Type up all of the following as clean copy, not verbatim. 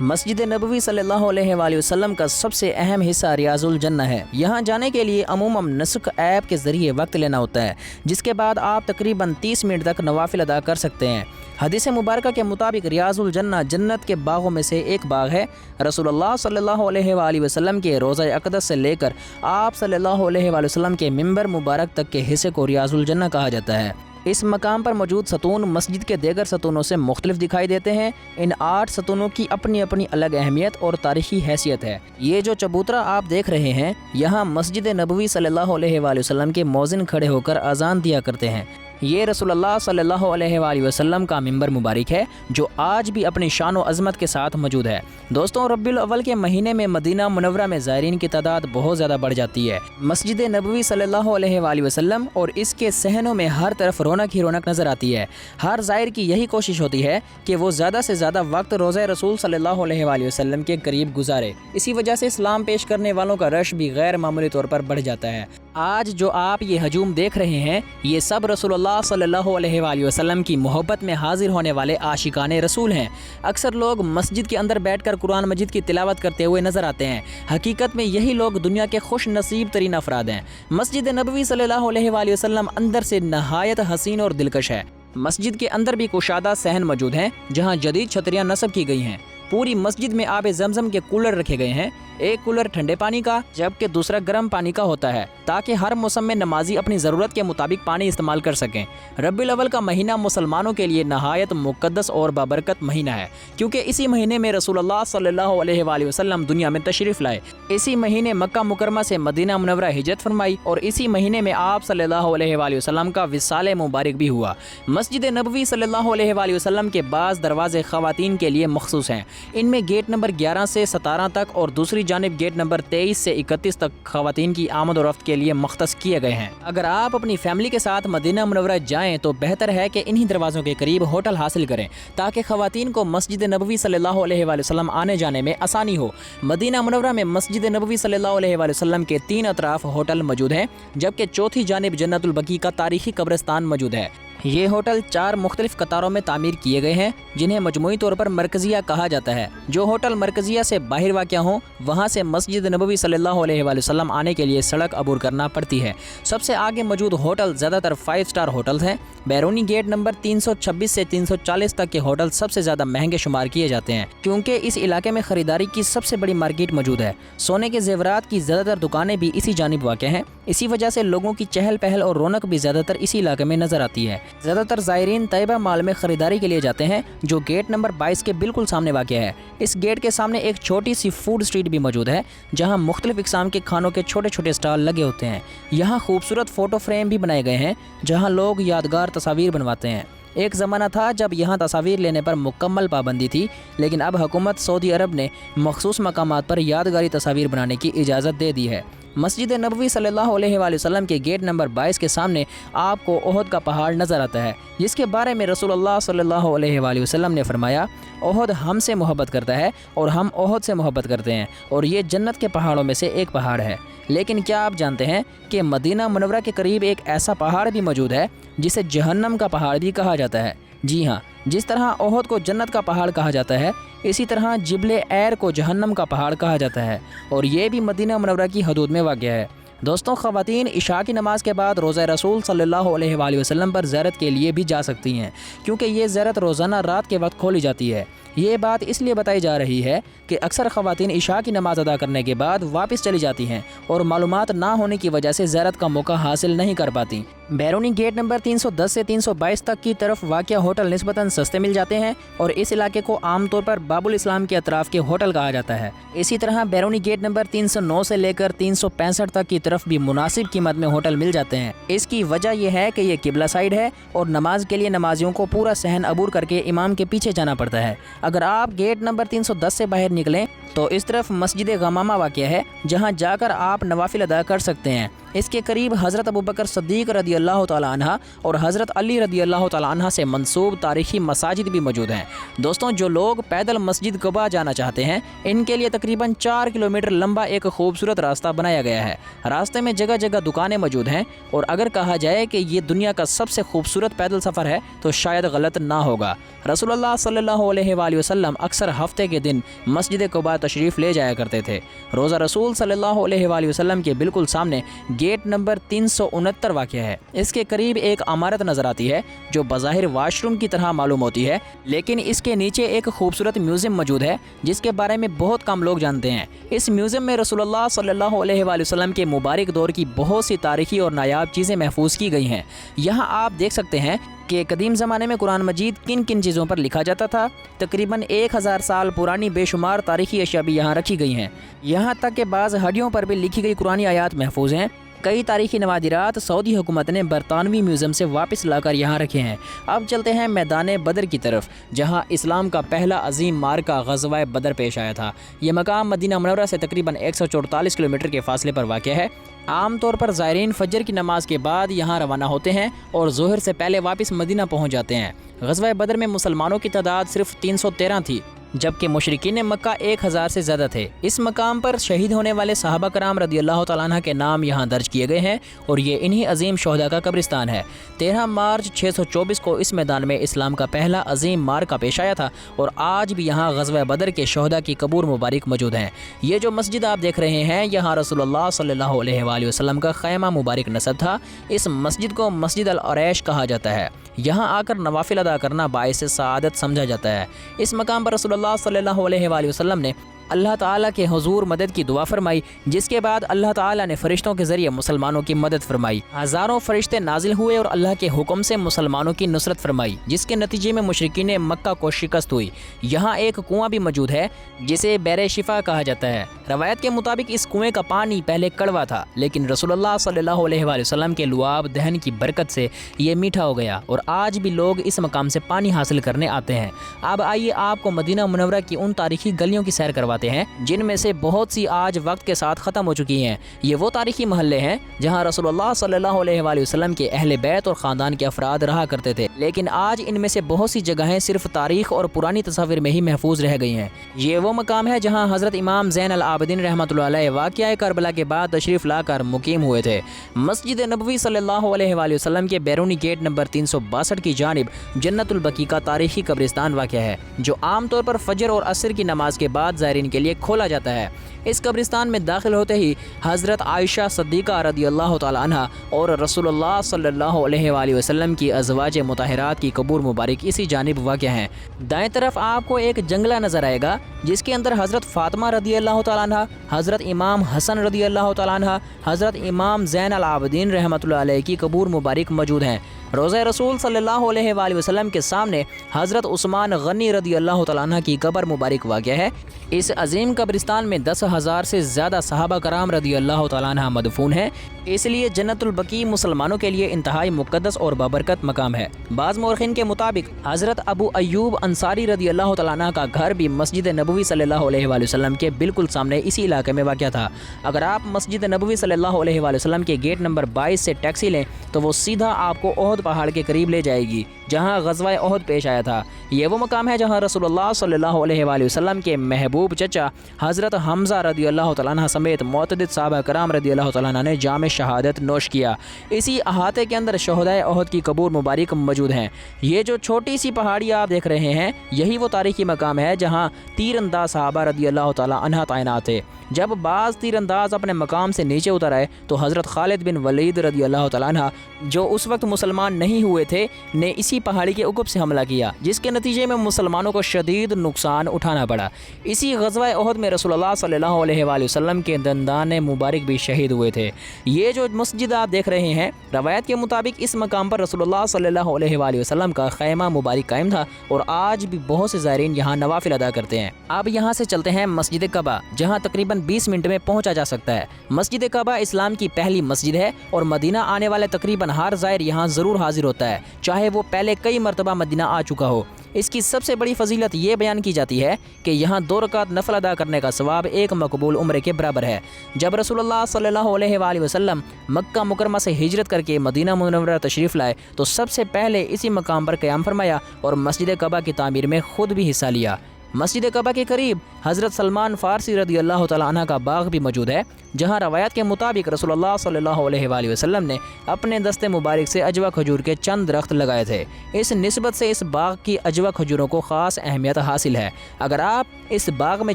مسجد نبوی صلی اللہ علیہ وآلہ وسلم کا سب سے اہم حصہ ریاض الجنہ ہے۔ یہاں جانے کے لیے عموماً نسک ایپ کے ذریعے وقت لینا ہوتا ہے، جس کے بعد آپ تقریباً 30 منٹ تک نوافل ادا کر سکتے ہیں۔ حدیث مبارکہ کے مطابق ریاض الجنہ جنت کے باغوں میں سے ایک باغ ہے۔ رسول اللہ صلی اللہ علیہ وآلہ وسلم کے روضہ اقدس سے لے کر آپ صلی اللہ علیہ وآلہ وسلم کے منبر مبارک تک کے حصے کو ریاض الجنہ کہا جاتا ہے۔ اس مقام پر موجود ستون مسجد کے دیگر ستونوں سے مختلف دکھائی دیتے ہیں۔ ان 8 ستونوں کی اپنی اپنی الگ اہمیت اور تاریخی حیثیت ہے۔ یہ جو چبوترا آپ دیکھ رہے ہیں، یہاں مسجد نبوی صلی اللہ علیہ وآلہ وسلم کے مؤذن کھڑے ہو کر اذان دیا کرتے ہیں۔ یہ رسول اللہ صلی اللہ علیہ وآلہ وسلم کا منبر مبارک ہے، جو آج بھی اپنی شان و عظمت کے ساتھ موجود ہے۔ دوستوں، ربیع الاول کے مہینے میں مدینہ منورہ میں زائرین کی تعداد بہت زیادہ بڑھ جاتی ہے۔ مسجد نبوی صلی اللہ علیہ وآلہ وسلم اور اس کے صحنوں میں ہر طرف رونق ہی رونق نظر آتی ہے۔ ہر زائر کی یہی کوشش ہوتی ہے کہ وہ زیادہ سے زیادہ وقت روضہ رسول صلی اللہ علیہ وآلہ وسلم کے قریب گزارے۔ اسی وجہ سے اسلام پیش کرنے والوں کا رش بھی غیر معمولی طور پر بڑھ جاتا ہے۔ آج جو آپ یہ ہجوم دیکھ رہے ہیں، یہ سب رسول اللہ صلی اللہ علیہ وآلہ وسلم کی محبت میں حاضر ہونے والے عاشقان رسول ہیں۔ اکثر لوگ مسجد کے اندر بیٹھ کر قرآن مجید کی تلاوت کرتے ہوئے نظر آتے ہیں۔ حقیقت میں یہی لوگ دنیا کے خوش نصیب ترین افراد ہیں۔ مسجد نبوی صلی اللہ علیہ وآلہ وسلم اندر سے نہایت حسین اور دلکش ہے۔ مسجد کے اندر بھی کشادہ صحن موجود ہیں، جہاں جدید چھتریاں نصب کی گئی ہیں۔ پوری مسجد میں آب زمزم کے کولر رکھے گئے ہیں، ایک کولر ٹھنڈے پانی کا جبکہ دوسرا گرم پانی کا ہوتا ہے، تاکہ ہر موسم میں نمازی اپنی ضرورت کے مطابق پانی استعمال کر سکیں۔ ربیع الاول کا مہینہ مسلمانوں کے لیے نہایت مقدس اور بابرکت مہینہ ہے، کیونکہ اسی مہینے میں رسول اللہ صلی اللہ علیہ وآلہ وسلم دنیا میں تشریف لائے۔ اسی مہینے مکہ مکرمہ سے مدینہ منورہ ہجرت فرمائی، اور اسی مہینے میں آپ صلی اللہ علیہ وآلہ وسلم کا وصال مبارک بھی ہوا۔ مسجد نبوی صلی اللہ علیہ وآلہ وسلم کے بعض دروازے خواتین کے لیے مخصوص ہیں۔ ان میں گیٹ نمبر 11 سے 17 تک اور دوسری جانب گیٹ نمبر 23 سے 31 تک خواتین کی آمد و رفت کے لیے مختص کیے گئے ہیں۔ اگر آپ اپنی فیملی کے ساتھ مدینہ منورہ جائیں تو بہتر ہے کہ انہی دروازوں کے قریب ہوٹل حاصل کریں، تاکہ خواتین کو مسجد نبوی صلی اللہ علیہ وآلہ وسلم آنے جانے میں آسانی ہو۔ مدینہ منورہ میں مسجد نبوی صلی اللہ علیہ وآلہ وسلم کے 3 اطراف ہوٹل موجود ہیں، جبکہ چوتھی جانب جنت البقیع کا تاریخی قبرستان موجود ہے۔ یہ ہوٹل 4 مختلف قطاروں میں تعمیر کیے گئے ہیں، جنہیں مجموعی طور پر مرکزیہ کہا جاتا ہے۔ جو ہوٹل مرکزیہ سے باہر واقع ہوں، وہاں سے مسجد نبوی صلی اللہ علیہ وآلہ وسلم آنے کے لیے سڑک عبور کرنا پڑتی ہے۔ سب سے آگے موجود ہوٹل زیادہ تر 5 سٹار ہوٹلز ہیں۔ بیرونی گیٹ نمبر 326 سے 340 تک کے ہوٹل سب سے زیادہ مہنگے شمار کیے جاتے ہیں، کیونکہ اس علاقے میں خریداری کی سب سے بڑی مارکیٹ موجود ہے۔ سونے کے زیورات کی زیادہ تر دکانیں بھی اسی جانب واقع ہیں، اسی وجہ سے لوگوں کی چہل پہل اور رونق بھی زیادہ تر اسی علاقے میں نظر آتی ہے۔ زیادہ تر زائرین طیبہ مال میں خریداری کے لیے جاتے ہیں، جو گیٹ نمبر 22 کے بالکل سامنے واقع ہے۔ اس گیٹ کے سامنے ایک چھوٹی سی فوڈ اسٹریٹ بھی موجود ہے، جہاں مختلف اقسام کے کھانوں کے چھوٹے چھوٹے اسٹال لگے ہوتے ہیں۔ یہاں خوبصورت فوٹو فریم بھی بنائے گئے ہیں، جہاں لوگ یادگار تصاویر بنواتے ہیں۔ ایک زمانہ تھا جب یہاں تصاویر لینے پر مکمل پابندی تھی، لیکن اب حکومت سعودی عرب نے مخصوص مقامات پر یادگاری تصاویر بنانے کی اجازت دے دی ہے۔ مسجد نبوی صلی اللہ علیہ وآلہ وسلم کے گیٹ نمبر 22 کے سامنے آپ کو احد کا پہاڑ نظر آتا ہے، جس کے بارے میں رسول اللہ صلی اللہ علیہ وآلہ وسلم نے فرمایا، احد ہم سے محبت کرتا ہے اور ہم احد سے محبت کرتے ہیں، اور یہ جنت کے پہاڑوں میں سے ایک پہاڑ ہے۔ لیکن کیا آپ جانتے ہیں کہ مدینہ منورہ کے قریب ایک ایسا پہاڑ بھی موجود ہے جسے جہنم کا پہاڑ بھی کہا جاتا ہے؟ جی ہاں، جس طرح احد کو جنت کا پہاڑ کہا جاتا ہے، اسی طرح جبل ایر کو جہنم کا پہاڑ کہا جاتا ہے، اور یہ بھی مدینہ منورہ کی حدود میں واقع ہے۔ دوستوں، خواتین عشاء کی نماز کے بعد روضہ رسول صلی اللہ علیہ وآلہ وسلم پر زیارت کے لیے بھی جا سکتی ہیں، کیونکہ یہ زیارت روزانہ رات کے وقت کھولی جاتی ہے۔ یہ بات اس لیے بتائی جا رہی ہے کہ اکثر خواتین عشاء کی نماز ادا کرنے کے بعد واپس چلی جاتی ہیں اور معلومات نہ ہونے کی وجہ سے زیارت کا موقع حاصل نہیں کر پاتی۔ بیرونی گیٹ نمبر 310 سے 322 تک کی طرف واقع ہوٹل نسبتاً سستے مل جاتے ہیں، اور اس علاقے کو عام طور پر باب الاسلام کے اطراف کے ہوٹل کہا جاتا ہے۔ اسی طرح بیرونی گیٹ نمبر 309 سے لے کر 365 تک کی طرف بھی مناسب قیمت میں ہوٹل مل جاتے ہیں۔ اس کی وجہ یہ ہے کہ یہ قبلہ سائڈ ہے، اور نماز کے لیے نمازیوں کو پورا صحن عبور کر کے امام کے پیچھے جانا پڑتا ہے۔ اگر آپ گیٹ نمبر 310 سے باہر نکلیں تو اس طرف مسجد غمامہ واقع ہے، جہاں جا کر آپ نوافل ادا کر سکتے ہیں۔ اس کے قریب حضرت ابوبکر صدیق رضی اللہ تعالیٰ عنہ اور حضرت علی رضی اللہ تعالیٰ عنہ سے منسوب تاریخی مساجد بھی موجود ہیں۔ دوستوں، جو لوگ پیدل مسجد قباء جانا چاہتے ہیں ان کے لیے تقریباً 4 کلومیٹر لمبا ایک خوبصورت راستہ بنایا گیا ہے۔ راستے میں جگہ جگہ دکانیں موجود ہیں، اور اگر کہا جائے کہ یہ دنیا کا سب سے خوبصورت پیدل سفر ہے تو شاید غلط نہ ہوگا۔ رسول اللہ صلی اللہ علیہ وآلہ وسلم اکثر ہفتے کے دن مسجد قباء تشریف لے جایا کرتے تھے۔ روزہ رسول صلی اللہ علیہ وآلہ وسلم کے بالکل سامنے گیٹ نمبر 369 واقع ہے۔ اس کے قریب ایک عمارت نظر آتی ہے جو بظاہر واش روم کی طرح معلوم ہوتی ہے، لیکن اس کے نیچے ایک خوبصورت میوزیم موجود ہے جس کے بارے میں بہت کم لوگ جانتے ہیں۔ اس میوزیم میں رسول اللہ صلی اللہ علیہ وآلہ وسلم کے مبارک دور کی بہت سی تاریخی اور نایاب چیزیں محفوظ کی گئی ہیں۔ یہاں آپ دیکھ سکتے ہیں کہ قدیم زمانے میں قرآن مجید کن کن چیزوں پر لکھا جاتا تھا۔ تقریباً 1000 سال پرانی بے شمار تاریخی اشیاء بھی یہاں رکھی گئی ہیں، یہاں تک کہ بعض ہڈیوں پر بھی لکھی گئی قرآنی آیات محفوظ ہیں۔ کئی تاریخی نوادرات سعودی حکومت نے برطانوی میوزیم سے واپس لا کر یہاں رکھے ہیں۔ اب چلتے ہیں میدان بدر کی طرف، جہاں اسلام کا پہلا عظیم معرکہ غزوہ بدر پیش آیا تھا۔ یہ مقام مدینہ منورہ سے تقریباً 144 کلومیٹر کے فاصلے پر واقع ہے۔ عام طور پر زائرین فجر کی نماز کے بعد یہاں روانہ ہوتے ہیں اور ظہر سے پہلے واپس مدینہ پہنچ جاتے ہیں۔ غزوہ بدر میں مسلمانوں کی تعداد صرف 313 تھی، جبکہ مشرکین مکہ 1000 سے زیادہ تھے۔ اس مقام پر شہید ہونے والے صحابہ کرام رضی اللہ تعالیٰ عنہ کے نام یہاں درج کیے گئے ہیں، اور یہ انہی عظیم شہداء کا قبرستان ہے۔ 13 مارچ 624 کو اس میدان میں اسلام کا پہلا عظیم معرکہ پیش آیا تھا، اور آج بھی یہاں غزوہ بدر کے شہداء کی قبور مبارک موجود ہیں۔ یہ جو مسجد آپ دیکھ رہے ہیں، یہاں رسول اللہ صلی اللہ علیہ وآلہ وسلم کا خیمہ مبارک نصب تھا۔ اس مسجد کو مسجد العریش کہا جاتا ہے۔ یہاں آ کر نوافل ادا کرنا باعث سعادت سمجھا جاتا ہے۔ اس مقام پر رسول اللہ صلی اللہ علیہ وآلہ وسلم نے اللہ تعالیٰ کے حضور مدد کی دعا فرمائی، جس کے بعد اللہ تعالیٰ نے فرشتوں کے ذریعے مسلمانوں کی مدد فرمائی۔ ہزاروں فرشتے نازل ہوئے اور اللہ کے حکم سے مسلمانوں کی نصرت فرمائی، جس کے نتیجے میں مشرکین مکہ کو شکست ہوئی۔ یہاں ایک کنواں بھی موجود ہے جسے بئر شفا کہا جاتا ہے۔ روایت کے مطابق اس کنویں کا پانی پہلے کڑوا تھا، لیکن رسول اللہ صلی اللہ علیہ وآلہ وسلم کے لعاب دہن کی برکت سے یہ میٹھا ہو گیا، اور آج بھی لوگ اس مقام سے پانی حاصل کرنے آتے ہیں۔ اب آئیے آپ کو مدینہ منورہ کی ان تاریخی گلیوں کی سیر کرواتے ہیں جن میں سے بہت سی آج وقت کے ساتھ ختم ہو چکی ہیں۔ یہ وہ تاریخی محلے ہیں جہاں رسول اللہ صلی اللہ علیہ وآلہ وسلم کے اہل بیت اور خاندان کے افراد رہا کرتے تھے، لیکن آج ان میں سے بہت سی جگہیں صرف تاریخ اور پرانی تصاویر میں ہی محفوظ رہ گئی ہیں۔ یہ وہ مقام ہے جہاں حضرت امام زین العابدین رحمۃ اللہ علیہ واقعہ کربلا کے بعد تشریف لا کر مقیم ہوئے تھے۔ مسجد نبوی صلی اللہ علیہ وآلہ وسلم کے بیرونی گیٹ نمبر 362 کی جانب جنت البقیع کا تاریخی قبرستان واقع ہے، جو عام طور پر فجر اور عصر کی نماز کے بعد زائرین کے لیے کھولا جاتا ہے۔ اس قبرستان میں داخل ہوتے ہی حضرت عائشہ صدیقہ رضی اللہ تعالی عنہ اور رسول اللہ صلی اللہ علیہ وآلہ وسلم کی ازواج مطہرات کی قبور مبارک اسی جانب واقع ہیں۔ دائیں طرف آپ کو ایک جنگلہ نظر آئے گا جس کے اندر حضرت فاطمہ رضی اللہ تعالی عنہ، حضرت امام حسن رضی اللہ تعالی عنہ، حضرت امام زین العابدین رحمۃ اللہ علیہ کی قبور مبارک موجود ہیں۔ روضہ رسول صلی اللہ علیہ وآلہ وسلم کے سامنے حضرت عثمان غنی رضی اللہ تعالیٰ عنہ کی قبر مبارک واقع ہے۔ اس عظیم قبرستان میں 10,000 سے زیادہ صحابہ کرام رضی اللہ تعالیٰ عنہ مدفون ہیں، اس لیے جنت البقیع مسلمانوں کے لیے انتہائی مقدس اور بابرکت مقام ہے۔ بعض مورخین کے مطابق حضرت ابو ایوب انصاری رضی اللہ تعالیٰ عنہ کا گھر بھی مسجد نبوی صلی اللہ علیہ وآلہ وسلم کے بالکل سامنے اسی علاقے میں واقع تھا۔ اگر آپ مسجد نبوی صلی اللہ علیہ وآلہ وسلم کے گیٹ نمبر 22 سے ٹیکسی لیں تو وہ سیدھا آپ کو احد پہاڑ کے قریب لے جائے گی جہاں غزوہ احد پیش آیا تھا۔ یہ وہ مقام ہے جہاں رسول اللہ صلی اللہ علیہ وآلہ وسلم کے محبوب چچا حضرت حمزہ رضی اللہ تعالیٰ عنہ سمیت متعدد صحابہ کرام رضی اللہ تعالیٰ عنہ نے جام شہادت نوش کیا۔ اسی احاطے کے اندر شہدائے احد کی قبور مبارک موجود ہیں۔ یہ جو چھوٹی سی پہاڑی آپ دیکھ رہے ہیں، یہی وہ تاریخی مقام ہے جہاں تیر انداز صحابہ رضی اللہ تعالیٰ عنہ تعینات تھے۔ جب بعض تیر انداز اپنے مقام سے نیچے اتر آئے تو حضرت خالد بن ولید رضی اللہ تعالیٰ عنہ، جو اس وقت مسلمان نہیں ہوئے تھے، نے اسی پہاڑی کے عقب سے حملہ کیا، جس کے نتیجے میں مسلمانوں کو شدید نقصان اٹھانا پڑا۔ اسی غزوہ احد میں رسول اللہ صلی اللہ علیہ وآلہ وسلم کے دندان مبارک بھی شہید ہوئے تھے۔ یہ جو مسجد آپ دیکھ رہے ہیں، روایت کے مطابق اس مقام پر رسول اللہ صلی اللہ علیہ وآلہ وسلم کا خیمہ مبارک قائم تھا، اور آج بھی بہت سے زائرین یہاں نوافل ادا کرتے ہیں۔ اب یہاں سے چلتے ہیں مسجد کعبہ، جہاں تقریباً 20 منٹ میں پہنچا جا سکتا ہے۔ مسجد کعبہ اسلام کی پہلی مسجد ہے، اور مدینہ آنے والے تقریباً ہر زائر یہاں ضرور حاضر ہوتا ہے، چاہے وہ پہلے کئی مرتبہ مدینہ آ چکا ہو۔ اس کی سب سے بڑی فضیلت یہ بیان کی جاتی ہے کہ یہاں 2 رکعت نفل ادا کرنے کا ثواب ایک مقبول عمرے کے برابر ہے۔ جب رسول اللہ صلی اللہ علیہ وآلہ وسلم مکہ مکرمہ سے ہجرت کر کے مدینہ منورہ تشریف لائے تو سب سے پہلے اسی مقام پر قیام فرمایا اور مسجد کعبہ کی تعمیر میں خود بھی حصہ لیا۔ مسجد کعبہ کے قریب حضرت سلمان فارسی رضی اللہ تعالیٰ عنہ کا باغ بھی موجود ہے، جہاں روایت کے مطابق رسول اللہ صلی اللہ علیہ وآلہ وسلم نے اپنے دست مبارک سے اجوا کھجور کے چند درخت لگائے تھے۔ اس نسبت سے اس باغ کی اجوا کھجوروں کو خاص اہمیت حاصل ہے۔ اگر آپ اس باغ میں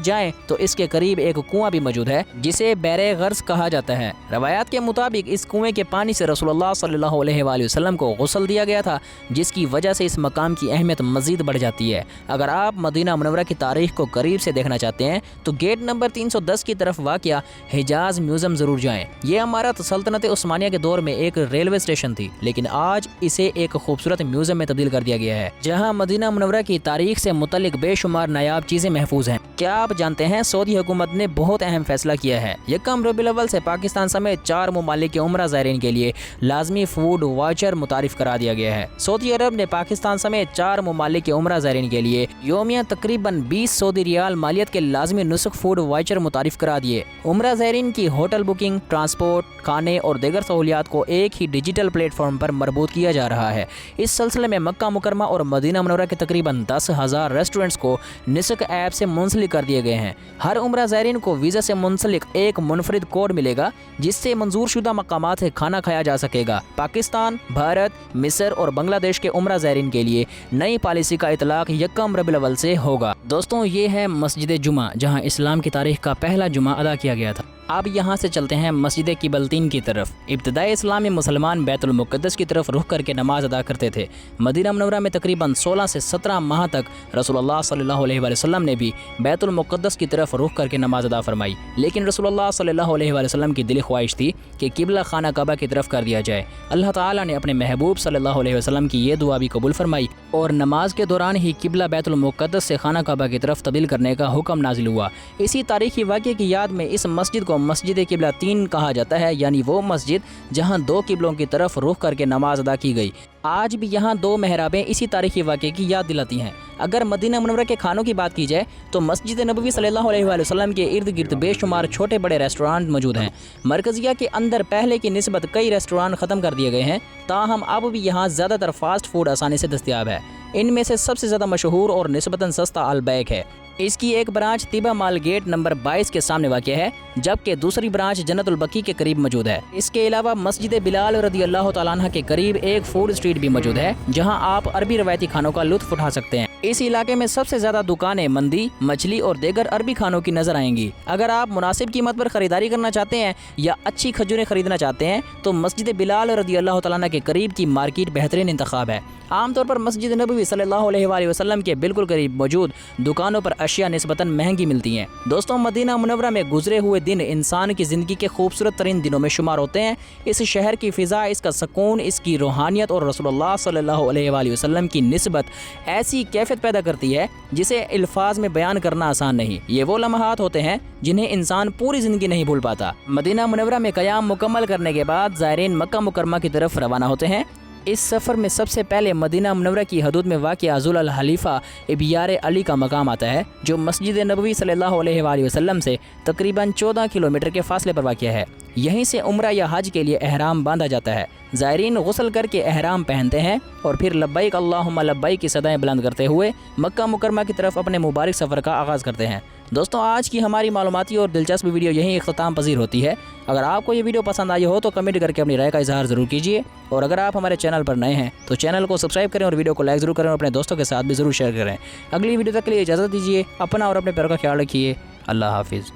جائیں تو اس کے قریب ایک کنواں بھی موجود ہے جسے بیر غرض کہا جاتا ہے۔ روایات کے مطابق اس کنویں کے پانی سے رسول اللہ صلی اللہ علیہ وآلہ وسلم کو غسل دیا گیا تھا، جس کی وجہ سے اس مقام کی اہمیت مزید بڑھ جاتی ہے۔ اگر آپ مدینہ منورہ کی تاریخ کو قریب سے دیکھنا چاہتے ہیں تو گیٹ نمبر 310 کی طرف واقع حجاز میوزیم ضرور جائیں۔ یہ عمارت سلطنت عثمانیہ کے دور میں ایک ریلوے اسٹیشن تھی، لیکن آج اسے ایک خوبصورت میوزیم میں تبدیل کر دیا گیا ہے، جہاں مدینہ منورہ کی تاریخ سے متعلق بے شمار نایاب چیزیں محفوظ ہیں۔ کیا آپ جانتے ہیں سعودی حکومت نے بہت اہم فیصلہ کیا ہے؟ یکم ربیع الاول سے پاکستان سمیت 4 ممالک کے عمرہ زائرین کے لیے لازمی فوڈ واچر متعارف کرا دیا گیا ہے۔ سعودی عرب نے پاکستان سمیت 4 ممالک کے عمرہ زائرین کے لیے یومیہ تقریباً 20 سعودی ریال مالیت کے لازمی نسخ فوڈ واچر متعارف کرا دیے۔ عمرہ زائرین کی ہوٹل بکنگ، ٹرانسپورٹ، کھانے اور دیگر سہولیات کو ایک ہی ڈیجیٹل پلیٹ فارم پر مربوط کیا جا رہا ہے۔ اس سلسلے میں مکہ مکرمہ اور مدینہ منورہ کے تقریباً 10,000 ریسٹورنٹس کو نسک ایپ سے منسلک کر دیے گئے ہیں۔ ہر عمرہ زائرین کو ویزا سے منسلک ایک منفرد کوڈ ملے گا جس سے منظور شدہ مقامات سے کھانا کھایا جا سکے گا۔ پاکستان، بھارت، مصر اور بنگلہ دیش کے عمرہ زائرین کے لیے نئی پالیسی کا اطلاق یکم ربیع الاول سے ہوگا۔ دوستوں، یہ ہے مسجد جمعہ، جہاں اسلام کی تاریخ کا پہلا جمعہ ادا کیا گیا تھا۔ اب یہاں سے چلتے ہیں مسجد قبلتین کی طرف۔ ابتدائی اسلام میں مسلمان بیت المقدس کی طرف رخ کر کے نماز ادا کرتے تھے۔ مدینہ منورہ میں تقریباً 16 سے 17 ماہ تک رسول اللہ صلی اللہ علیہ وآلہ وسلم نے بھی بیت المقدس کی طرف رخ کر کے نماز ادا فرمائی، لیکن رسول اللہ صلی اللہ علیہ وآلہ وسلم کی دلی خواہش تھی کہ قبلہ خانہ کعبہ کی طرف کر دیا جائے۔ اللہ تعالیٰ نے اپنے محبوب صلی اللہ علیہ وسلم کی یہ دعا بھی قبول فرمائی اور نماز کے دوران ہی قبلہ بیت المقدس سے خانہ کعبہ کی طرف تبدیل کرنے کا حکم نازل ہوا۔ اسی تاریخی واقعے کی یاد میں اس مسجد کو مسجد قبلہ تین کہا جاتا ہے، یعنی وہ مسجد جہاں 2 قبلوں کی طرف رخ کر کے نماز ادا کی گئی۔ آج بھی یہاں 2 محرابیں اسی تاریخی واقعے کی یاد دلاتی ہیں۔ اگر مدینہ منورہ کے کھانوں کی بات کی جائے تو مسجد نبوی صلی اللہ علیہ وآلہ وسلم کے ارد گرد بے شمار چھوٹے بڑے ریسٹورانٹ موجود ہیں۔ مرکزیہ کے اندر پہلے کی نسبت کئی ریسٹورانٹ ختم کر دیے گئے ہیں، تاہم اب بھی یہاں زیادہ تر فاسٹ فوڈ آسانی سے دستیاب ہے۔ ان میں سے سب سے زیادہ مشہور اور نسبتاً سستا البیک ہے۔ اس کی ایک برانچ طیبہ مال گیٹ نمبر 22 کے سامنے واقع ہے، جبکہ دوسری برانچ جنت البقیع کے قریب موجود ہے۔ اس کے علاوہ مسجد بلال رضی اللہ تعالیٰ عنہ کے قریب ایک فوڈ اسٹریٹ بھی موجود ہے، جہاں آپ عربی روایتی کھانوں کا لطف اٹھا سکتے ہیں۔ اس علاقے میں سب سے زیادہ دکانیں مندی، مچھلی اور دیگر عربی کھانوں کی نظر آئیں گی۔ اگر آپ مناسب قیمت پر خریداری کرنا چاہتے ہیں یا اچھی کھجوریں خریدنا چاہتے ہیں تو مسجد بلال رضی اللہ تعالیٰ عنہ کے قریب کی مارکیٹ بہترین انتخاب ہے۔ عام طور پر مسجد نبوی صلی اللہ علیہ وآلہ وسلم کے بالکل قریب موجود دکانوں پر اشیاء نسبتاً مہنگی ملتی ہیں۔ دوستوں، مدینہ منورہ میں گزرے ہوئے دن انسان کی زندگی کے خوبصورت ترین دنوں میں شمار ہوتے ہیں۔ اس شہر کی فضا، اس کا سکون، اس کی روحانیت اور رسول اللہ صلی اللہ علیہ وآلہ وسلم کی نسبت ایسی کیفیت پیدا کرتی ہے جسے الفاظ میں بیان کرنا آسان نہیں۔ یہ وہ لمحات ہوتے ہیں جنہیں انسان پوری زندگی نہیں بھول پاتا۔ مدینہ منورہ میں قیام مکمل کرنے کے بعد زائرین مکہ مکرمہ کی طرف روانہ ہوتے ہیں۔ اس سفر میں سب سے پہلے مدینہ منورہ کی حدود میں واقع ذو الحلیفہ ابیار علی کا مقام آتا ہے، جو مسجد نبوی صلی اللہ علیہ وآلہ وسلم سے تقریباً 14 کلومیٹر کے فاصلے پر واقع ہے۔ یہیں سے عمرہ یا حج کے لیے احرام باندھا جاتا ہے۔ زائرین غسل کر کے احرام پہنتے ہیں اور پھر لبیک اللہم لبیک کی صدائیں بلند کرتے ہوئے مکہ مکرمہ کی طرف اپنے مبارک سفر کا آغاز کرتے ہیں۔ دوستوں، آج کی ہماری معلوماتی اور دلچسپ ویڈیو یہیں اختتام پذیر ہوتی ہے۔ اگر آپ کو یہ ویڈیو پسند آئی ہو تو کمنٹ کر کے اپنی رائے کا اظہار ضرور کیجیے، اور اگر آپ ہمارے چینل پر نئے ہیں تو چینل کو سبسکرائب کریں اور ویڈیو کو لائک ضرور کریں اور اپنے دوستوں کے ساتھ بھی ضرور شیئر کریں۔ اگلی ویڈیو تک کے لیے اجازت دیجیے، اپنا اور اپنے پیاروں کا خیال رکھیے۔ اللہ حافظ۔